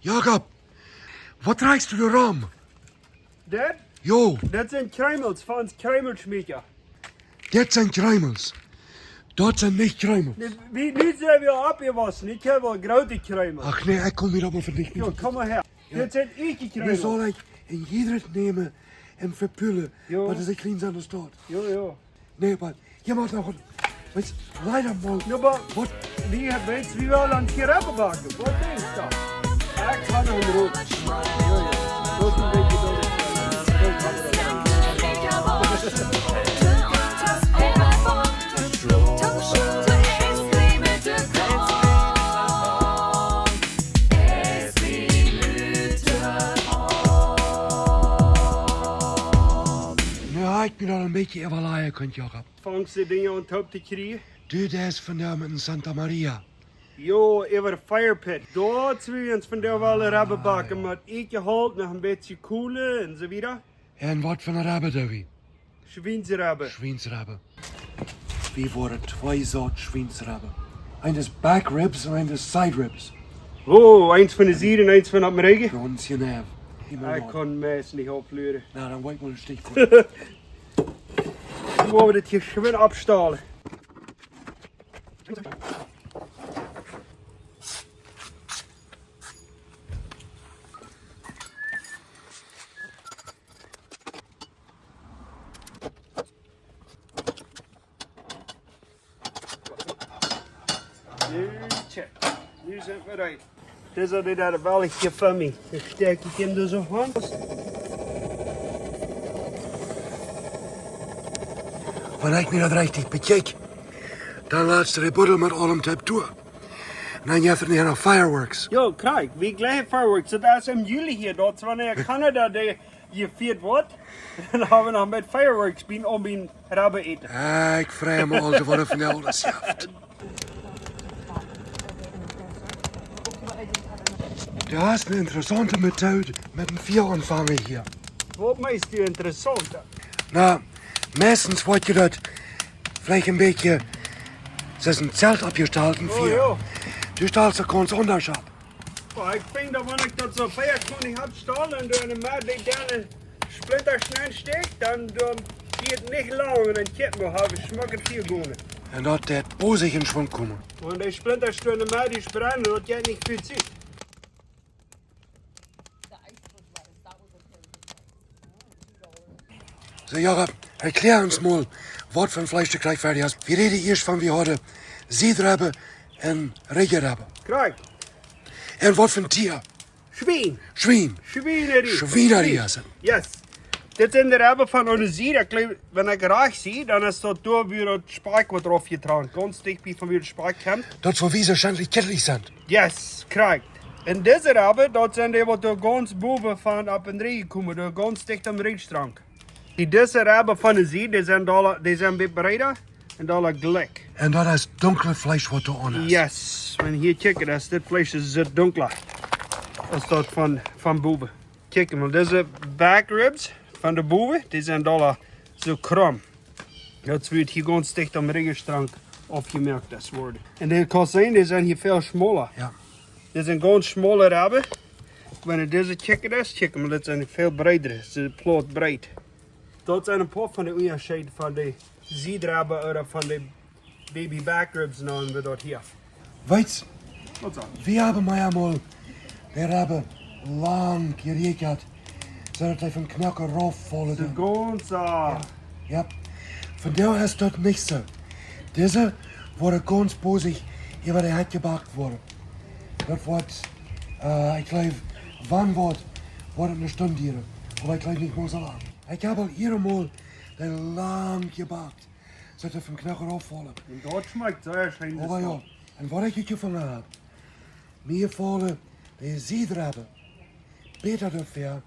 Jakob, wat reichst du da rum? Dat? Jo, Dat zijn kruimels van ons kruimelschmieker. dit zijn kruimels. Dat zijn niet kruimels. Nu zijn we abgewassen. Ik heb wel grote kruimels. Ach nee, ik kom hier op voor dich. Jo, kom maar her. Dit zijn eentje Nu kruimels. zal ik in ieder nemen en verpullen. Jo. Wat is ik geen aan de stad. Jo. Nee, maar je mag nog een... Weet leider mal. Ja, maar Wat? wie weet wie wel aan het gerappen bakken? Wat denk je dan? Ik ga nog een rood. Jo. Dat is een beetje door het Nou, ik ben al een beetje evalueren kunt, Jakob. Vangste dingen aan top te krijgen. Du, dat is vandaag in Santa Maria. Jo, over de firepit. Daar zullen we ons vandaag wel rabben bakken. Met eetje halt, nog een beetje koelen en zo weer. En wat van een rabbe, Davy? Schweinsrabben. Schweinsrabbe. Wie worden twee soorten Schweinsrabbe? Een is back ribs en een is side ribs. Oh, eins van de zier en eins van op mijn regen. Ganz genau. Ik kon meest niet opluren. Nou, dan weet ik wel een stichpunt. Nu moeten we dit hier gewoon afstalen. Check. Nu zijn we eruit. Dit is alweer dat belletje van mij. Dan steek ik hem er zo van. Wanneer ik me dat richtig bekijk, dan laat de buddel met allem type toe. En dan heeft er niet nog fireworks. Yo, kijk, wie gleich fireworks. Dat is in juli hier. Dat is wanneer Canada gevierd wordt. Dan hebben we nog met fireworks om een rabben eten. Ik vraag me al te worden van alles schaft. Dat is een interessante methode met een vierontvanger hier. Wat meest je interessant? Nou, meestens wordt je dat vielleicht een beetje... Het is een zelt opgesteld, een Oh, vier. ja. Du stellst er ganz anders ab. Oh, ik vind dat wanneer ik dat zo ver kon heb staan en door een maat die dan een splinter snel steekt, dan die het niet lang en een kip moet hebben, smaakt het veel goede. En dat het bozig in Schwung komen. Want die splinters door de maat die branden, dat jij niet veel ziet. So, Jakob, erklär uns mal, was für ein Fleisch du gleich fertig hast. Wir reden erst von, wir hadden Siedrabbe en Regerabbe. Kijk, En wat voor een Tier? Schwein. Schwein. Schweinerie. Schweinerie is het. Yes. Dit zijn de rabben van onze zier. Wanneer ik raag zie, dan is dat door weer het spijk wat erop getragen. Ganz dicht bij van weer de spijk komt. Dat voor wie ze schijnlijk kettelig zijn. Yes, kijk. En deze rabben, dat zijn die wat door ganz boven van op een regen komen. Door ganz dicht am regenstrang. Deze rabben van de zier, die zijn een beetje breder en dat gelijk. En dat is donkere vlees wat er aan is. Yes, en hier kijken, dit vlees is het donker. Als dat van boven. Kijk maar, deze back ribs van de boven, die zijn zo krom. Dat wordt hier ganz dicht am regenstrang opgemerkt worden. En de kozijnen die zijn hier veel smaller. Ja. Dit zijn ganz smalle rabben. Wanneer deze chicken is, check maar, dit zijn veel breder. Ze zijn plot breed. Dat zijn een paar van de onderscheiden van de ziedrabben of van de baby back ribs noemen we dat hier. Weet Wat dan? we hebben mij eenmaal, we hebben lang gerekend, zodat hij van knakken raufvallen. De ganze. Ja, von der ist das nicht so. Diese wurde ganz bosig über die Hand gebackt worden. Das wird, ich glaube, wann wird es eine Stunde hier. Aber ich glaube nicht mehr so lang. Ich habe auch hier mal den lang gebackt, sodass er vom Knochen auffallen. En dat schmeckt sehr schön. Aber ja, und was ich gefunden habe, mir fallen die Siedrabben beter dafür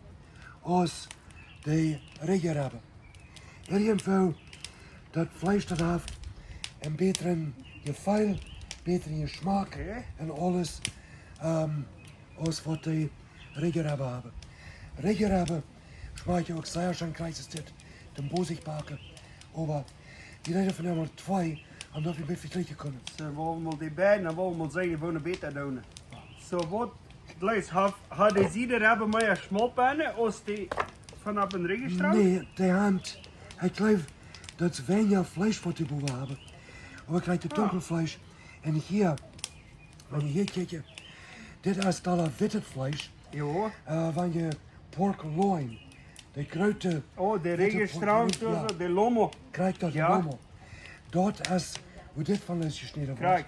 als die Regenrabben. Irgendwo dat Fleisch dat heeft een betere gevoel, betere smaak Okay. en alles als wat die Regenrabben hebben. Regenrabben smaakt ook zeer schön kleines dit, den bozig bakken. Aber die reden van nummer 2, omdat we een beetje vergelijken kunnen. Ze willen wel die beiden, dan willen we zeggen, we beter doen. Zo wat, Blaise, hadden Sie de hebben meer schmalpannen als die vanaf een regenstraat? Nee, die hand. Ik geloof dat ze weinig Fleisch voor de boven hebben. Maar ik krijg de dunkelfleisch. En hier, wenn je hier kijkt, dit is dan witte Fleisch. Ja. Van je pork loin. De grote. Oh, de witte regenstraat, pork- ja. de lomo. Krijg dat Ja. allemaal. Dat is hoe dit van is gesneden wordt. Kijk.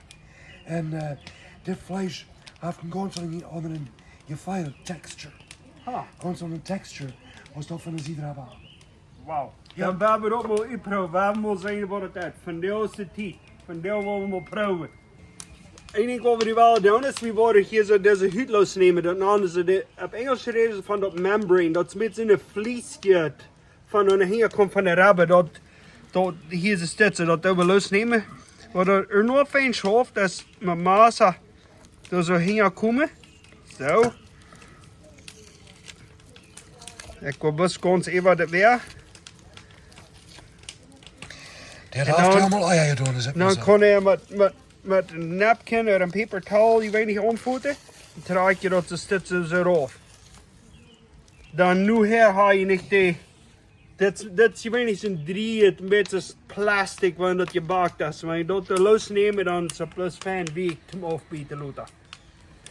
En dit vlees heeft een ganz andere gefeile texture. Ah, Ganz andere texture als dat van de ziedra hebben. wauw. Ja. Dan we hebben ook wel uitproeven. We hebben wel zien wat het is. Van deel is de tijd. Van deel willen we wel proeven. Ik denk wat we wel doen is, we worden hier zo deze huid losnemen. Dan hadden ze de, op Engels reden van dat membrane, dat met in de vlies gaat. Van en hier komt van de rabbe, dat hier is de stitsen, dat we losnemen. Wat er nog fijn schoof, dat is mijn massa, dat zo hier komen. Zo. Ik wil best ganz even dat weer. Die had En altijd dan- allemaal eieren doen, is het Dan kon je met een napkin of een papertowel, je weet niet, omvoeten. Dan draai je dat de stitsen zo eraf. Dan nu hier ga je niet die. Dit je weet niet zo'n drie, het een beetje plastic wanneer dat je bakt is. Maar je dat er losnemen, dan is het plus fijn week om afbieten laten.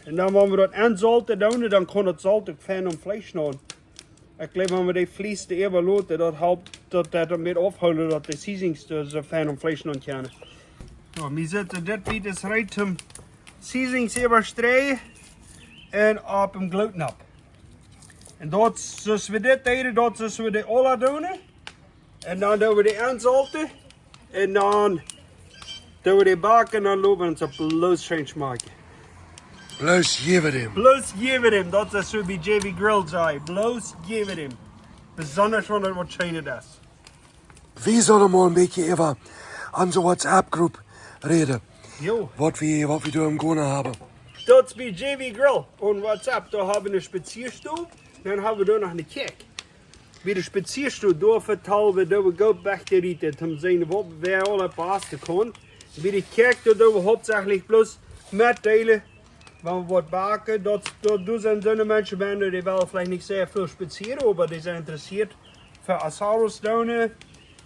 En dan wanneer we dat aanzalten doen, dan kan het zout ook fijn om vlees doen. Ik geloof dat we die vlees te even laten, dat helpt dat een beetje afhouden dat de seasonings zo fijn om vlees doen kunnen. So, we zetten dit biet is rijdt om seasonings even strijden en op hem glouten op. En dat, zoals we dit deden, dat zoals we de alle doen. En dan doen we die aanzalten. En dan doen we die bakken en dan lopen we het op bloos change maken. Bloos geven hem. Bloos geven hem, dat is zo bij JV Grill zei. Bloos geven hem. Besonders wanneer het wat schijnen is. We zullen maar een beetje even aan zo'n WhatsApp-groep reden. Jo, Wat we doen gaan hebben. dat is bij JV Grill. Op WhatsApp, daar hebben we een spazierstoel. Dan hebben we daar nog een kijk. Bij de spazierstoel, daar vertellen we dat we goed weg te rieten. Om te zien wat wij alle passen kunnen. Bij de kijk, daar doen we hoofdzakelijk plus met delen. Wanneer we wat baken, dat zijn dunne mensen bij die wel vielleicht niet zeer veel spazieren, maar die zijn geïnteresseerd voor asaros doen,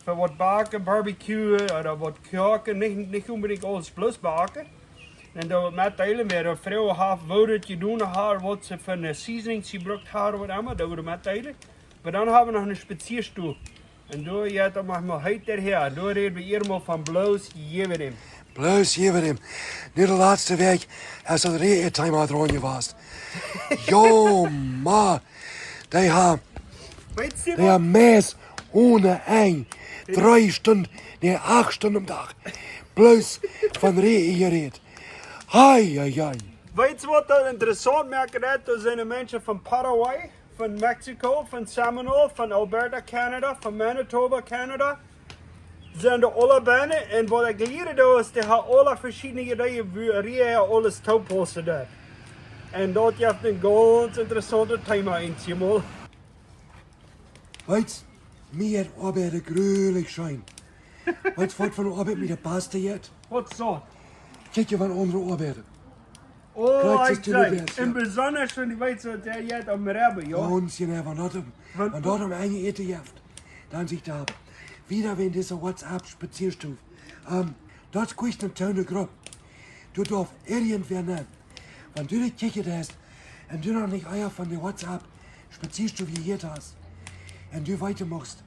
voor wat baken, barbecuen, of wat koken, niet unbedingt alles plus baken. En dat we met delen met de vrouwen half woorden doen haar wat ze van de seasonings gebruikt hebben, wat allemaal, dat we met delen. Maar dan hebben we nog een spazierstoel. En door je dat mag maar heet erheen. Door reden we hier van bloos geven hem. Bloos geven hem. Nu de laatste week is het re-time uit Ronje was. Jo, maar. Die Weet je hebben mes ohne ein. 3 Stunden, nee 8 Stunden am Tag. Bloos van regen gereed. Hai, hai, hai. Weet je wat dat interessant merken is? Dat zijn de mensen van Paraguay, van Mexico, van Seminole, van Alberta, Canada, van Manitoba, Canada. Zijn er alle binnen en wat ik geleerd heb is, die hebben alle verschillende ideeën wie alles toepassen daar. En dat heeft een ganz interessante thema in Timol. Weet je, het arbeid gruwelijk schijn. Weet je wat van arbeid met de paste jet? Wat zo? Kijk je van andere arbeiden. Oh, Kijk, ik het is de zei, best, en ja. bijzonder van die weet zo dat jij het aan me hebben, joh. Ons je never not hem. Wat- En dat hem eigen eten jeft. Dan zich da. Wieder wenn diese WhatsApp spazierstuf. Dat kost een tuine groep. Du darf irgendwer nennen. Wenn du die Kirche hast und du noch nicht Eier von der WhatsApp spazierstuf hier hast und du weitermachst,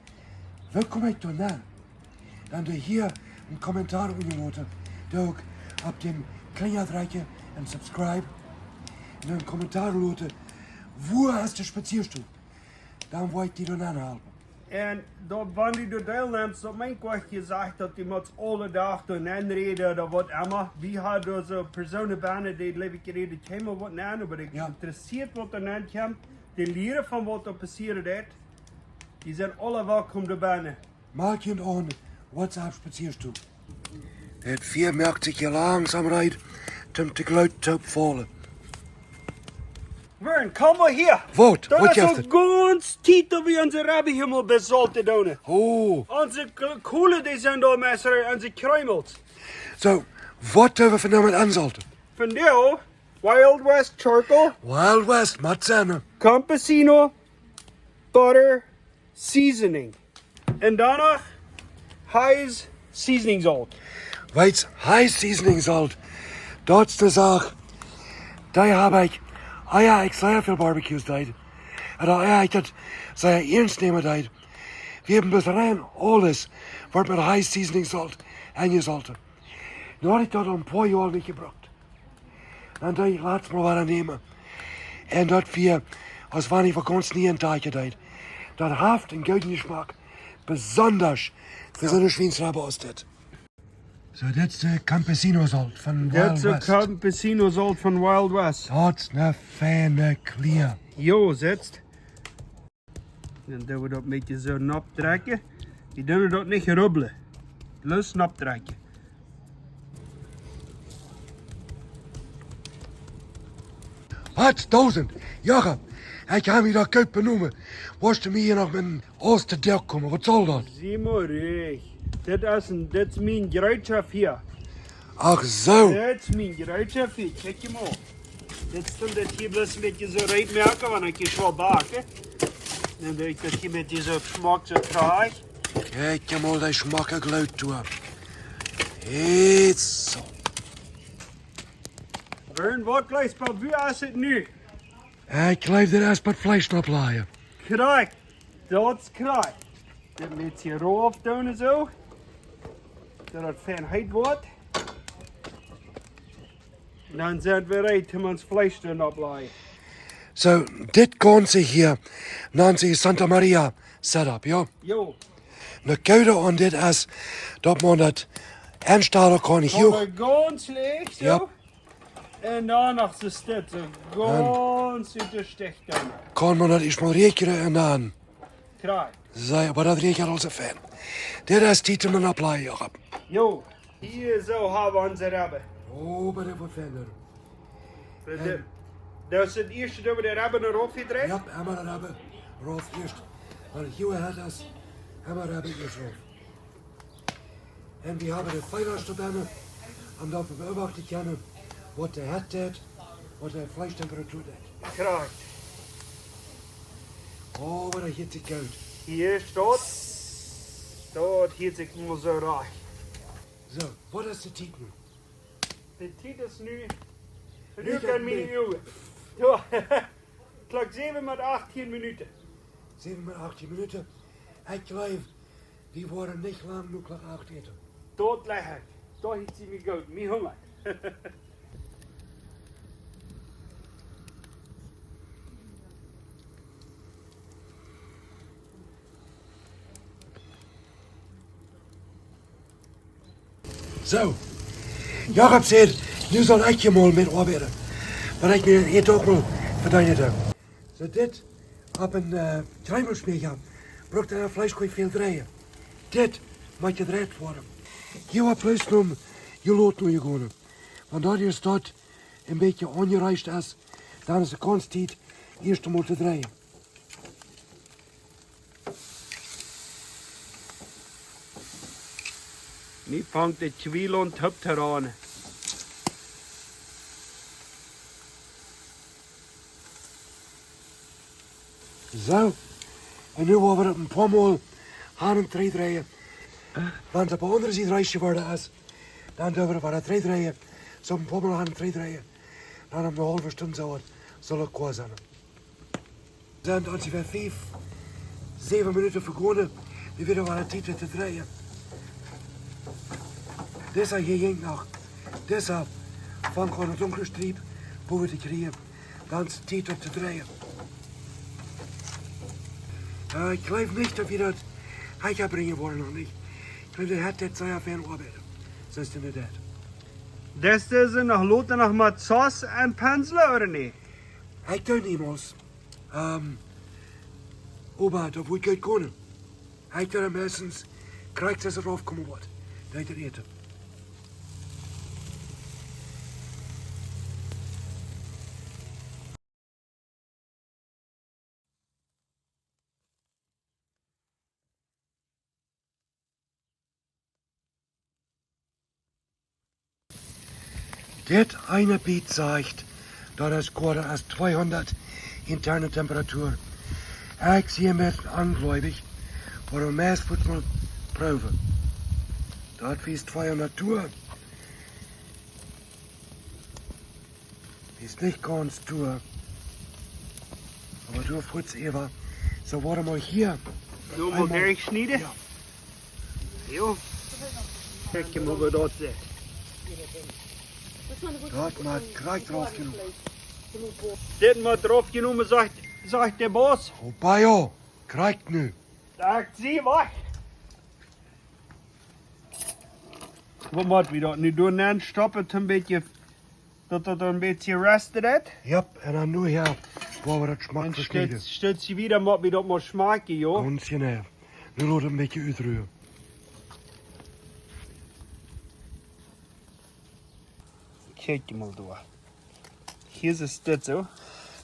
willkommen ich da nennen. Dann du hier einen Kommentar ungeloten. Du auch ab dem Klingelreiche und subscribe. Und einen Kommentar loten. Wo hast du spazierstuf? Dan word ik die dan aanhelpen. En dat wanneer je deelneemt, dat mijn kwart gezegd dat je moet alle dag doen aanreden of wat allemaal. Wie had dus personen binnen die leven gereden komen wat aan, maar ik Ja. interesseert wat er aan komt, die leren van wat er passiert is. Die zijn alle welkom er binnen. Maak je een WhatsApp spazierstoel. Het vier merkt zich je langzaam rijdt, om te geluid te opvallen. Vern, kom maar hier. Wat? Dat Wat is heeft een het? ganz tijd dat we onze rabbihimmel bezalt te doen. Oh, Onze koelen die zijn daar met onze kruimels. zo, wat hebben we van hem aanzalten? Van jou, Wild West charcoal, Wild West, Matzana. campesino, butter, seasoning. En daarna High's seasoning salt. Weit's high seasoning salt. Dort de Sache. Da habe ich, ich sehr viel Barbecues deit. En da ich dat, sehr ernst nehmen deit. Wir haben bis rein alles, wordt met high seasoning salt angesalten. Nu had ik dat al een paar jaar niet gebruikt. Dan dacht ik, laat maar wat nemen. En dat wir, als wanneer wir ganz nie een taakje deit. Dat heeft een gouden Geschmack. Besonders für so eine Schweinsrabe aus dit. So, that's the Campesino salt van Wild That's a West. campesino salt van Wild West. That's een fijne clear. Jo, zet. Dan doen we dat een beetje zo naptrekken. Die doen dat niet rubbelen. Los naptrekken. Wat? 1000? Jacob, ik ga me dat kuip benoemen. Was je me hier nog met een Oosterdijk komen? Wat zal dat? Zie maar recht. Dit is mijn gereedschap hier. Ach zo. Dit is mijn gereedschap hier. Kijk je maar. Dit stond dit hier bloos een beetje zo reed merken, want ik is wel bakken. Dan doe ik dat hier met deze smaak zo krijg. Kijk je mal die schmakke geluid toe. Heet zo. En wat gleich bij wie is het nu? Ik leef er eerst met vlees naar plaaien. Krijg. Dat is krijg. Dit met je roof doen en zo. Dat het fijn heet wordt. Dan zijn we reed om ons vlees te opleiden. Zo, dit Ganze hier, nennt sich Santa Maria setup, ja? Jo. De koude aan dit is dat man dat instellen kan hier. Gaan we ganz leeg zo. Ja. En dan nog zo stit, zo ganz uit de sticht dan. Kan man dat eens maar rekenen en dan. Krijg. Zei, maar dat rekent al zo fijn. Dit is tijd om een apply, Jacob. Jo. Hier zo hebben we onze rabben. Oh, maar dat wordt verder. Dat is het eerste dat we de rabben erop gedreven. Ja, hebben we dat hebben. Rolf eerst. Maar hier had das, hebben we dat eerst Rolf. En we hebben de veiligste binnen, omdat we beobachten kunnen wat de het deed, wat de vleestemperatuur deed. Krijg. Oh, wat een hitte koud. Hier staat. Dat hield ik maar zo raar. Zo, wat is de tijd nu? De tijd is nu. Nu Nu gaat kan mee. mijn uur. Ja. Klok 7 met 18 minuten. 7 met 18 minuten. Ik geloof, die worden niet lang nu klok 8 eten. Dort leg ik. Daar heeft ze me goed. Mijn honger. Zo. Jacob zegt, nu zal ik je mal met arbeiden. Maar ik me het ook wel verdiend heb. Zo dit, op een kruimelsmeer gaan. Broek daar vlees kon je veel draaien. Dit moet je eruit worden. Hier wat vlees noemen, je lood nu je gaan. Want je staat een beetje ongereisd is, dan is de kans tijd eerst om te draaien. Nu vangt de twielond op te ranen. Zo. En nu gaan we het een paar maal aan en treed draaien. Want op de andere zijde reisje worden is, dan doen we het treed draaien. Zo een paar maal aan en treed draaien. Dan om de halve stunde zo zal het klaar zijn. Dan als je weer 5, 7 minuten vergonnen, dan weer wat tijd te draaien. Deze hier ging nog. Deze van gewoon een donkere streep boven te krijgen. Dan is het tijd om te draaien. Ik geloof niet dat we dat hij gaat brengen worden nog niet. Ik geloof dat het zeer fijn arbeiden. Zo is het inderdaad. Des is er nog loten nog met saus en penselen, of niet? Ik doe niemals. Opa, dat moet je kunnen. Ik doe meestens krijgt als er afkomen wordt. Dat ik het eten. Dit eine Piet zegt Dat is korter als 200 interne Temperatur. Ik zie hem met aangläubig, voor een mens moet man proeven. Dat is 200 Tour. Ist nicht ganz Tour. Aber du Fritz Eva, so worden wir hier. Doe maar direct snijden. Ja. Jo. Kijk maar wat dat is. Dat maar krijgt drauf genoeg. Dit maar erop genomen, zegt de baas. Oh, Bayo, krijgt nu. Ik zie wat. Wat moeten we dat nu doen? Dan stoppen het een beetje, dat het een beetje resten heeft. Ja, en dan nu hier, waar we dat smaak En versnijden. steeds je weer, moet we dat maar smaken, joh. Ganz genau. Nu laat het een beetje uitruwen. Kijk je maar door. Hier is dit zo.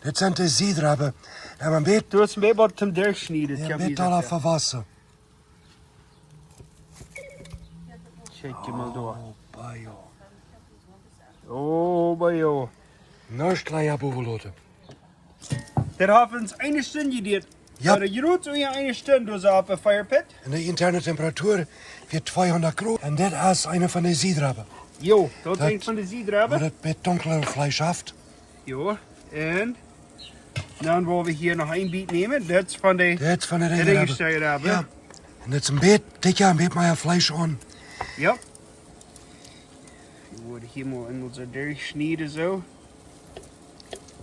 Dit zijn de ziedrappen. En man weet, Doe eens mee wat hem doorsnijden. je weet al verwassen. Kijk je maar door. Oh, Bayo. Oh, maar joh. Nou is klein boven laten. Dat heeft ons een stunde dit. Ja. Maar je doet zo een stunde dus op een firepit. En de interne Temperatur wird 200 Grad. En dit is eine van de ziedrappen. Jo, dat is Dat- een van de Waar ziedrappen. het met donkerder Fleisch haft. Jo, en dan willen we hier nog een biet nemen. Dat is van de Dit is van de regensterrappen. regenrappen. Ja. En dit is een beetje dikker, een beetje meer Fleisch aan. Ja. Die worden hier maar in onze doorsnijden zo.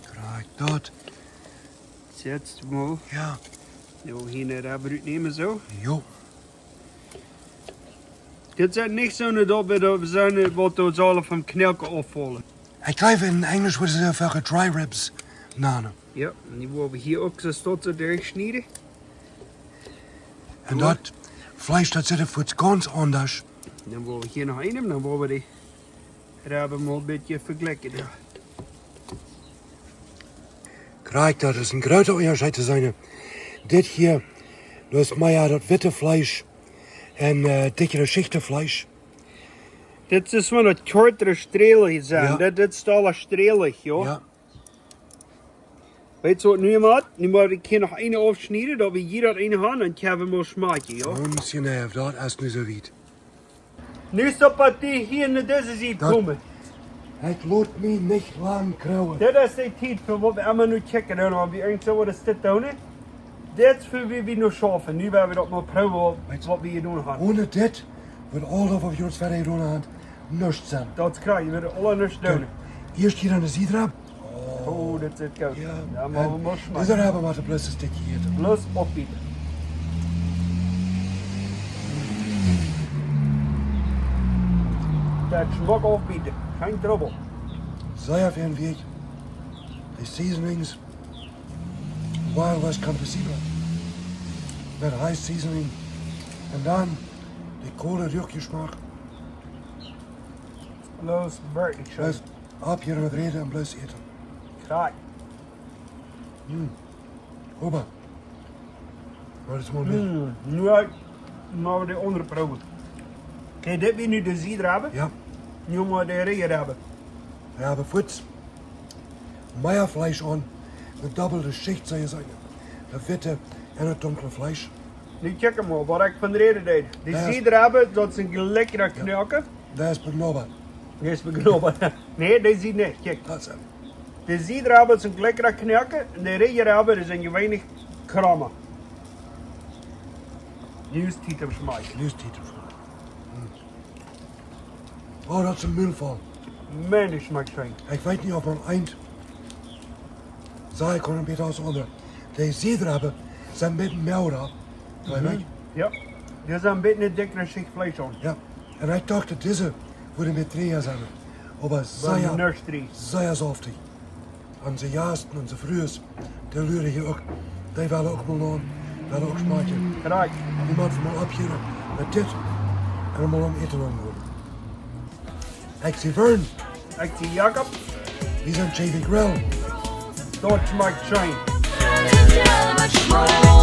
Krijg dat. Zet maar. Ja. Jo, hier naar de bruut nemen zo. Jo. Dit zijn niet zo'n dat we zijn wat ons alle van knelken afvallen. Ik krijg in Engels worden ze voor dry ribs namen. Ja, en die willen we hier ook zo tot doorsnijden. En dat Fleisch dat zit voor het ganz anders. Dan willen we hier nog een nemen, dan willen we die raben maar een beetje vergelijken. Ja. Krijg dat is een grote onderscheid te zijn. Dit hier, dat is meer dat witte Fleisch en dikkere schichten Fleisch. Dit is van het kortere strelig zijn. Ja. Dit is alle strelig, joh. Ja. Weet je wat nu maat? Nu moet ik hier nog een afsnijden, dat we hier dat een gaan en hebben we maar smaakje, joh. Ganz genau, dat is nu zo weit. Nu stop dat die hier naar deze ziet Dat- komen. Ik laat me niet lang krauwen. Dit is de tijd voor wat we allemaal nu checken. En dan hebben we zo wat is dit doen. Dit is voor wie we nog schaffen. Nu willen we dat maar proberen wat we hier doen gaan. Ohne dit wordt alles wat we ons verder doen aan niks zijn. Dat krijg je, we willen alle niks doen. Eerst hier aan de ziedrap. Oh, dit zit koud. Ja, Ja, maar we moeten dus smaken. daar hebben we maar een plus een stukje eten. Plus opbieden. Dat smak opbieden. Geen trouble. Sehr auf ihren Weg. Die Seasonings, Wild West Campesino. Met high seasoning. En dan die kohle Rückgeschmack. Plus werkelijk zo. Dus ab hier met reden en plus eten. Krijg. Opa. Wat is mooi. Nu uit. Maar we de andere proeven. Kijk, dit we nu de zieder hebben. Ja, Nu moeten we de regen hebben. we hebben voets. Meierfleisch aan. Met dubbele Schicht zou je zeggen. De witte en het donkere Fleisch. Nu checken we wat ik van de reden deed. Die Ja. zieder hebben, dat is een lekkere knelken. Dat is benoemd. Die is begenomen. Nee, die ziet niet. Kijk. Dat is hem. De zieder hebben is een lekkere knelken. En de regen hebben is een weinig krammen. Nu is het tijd om smaak. Nu is het eten. Oh, dat is een mulval. Man, die smaakt fijn. Ik weet niet of man eind. Zou ik gewoon een beetje als onder. De ziedrappen zijn een beetje melder. Weet je? Ja. Er is een beetje een dikkere schicht vlees aan. Ja. En ik dacht dat deze worden met drieën zijn. Maar Van zeer, nursery. zeer softig. En ze jaasten en ze vroegs, die luren hier ook. Die willen ook mal aan. Willen ook smaken. Graag. Niemand van mij opgeren met dit. En dan maar om eten aan. Ik zie Vern. Ik zie Jacob. We zijn JV Grill. Dat smaakt fijn. Much more.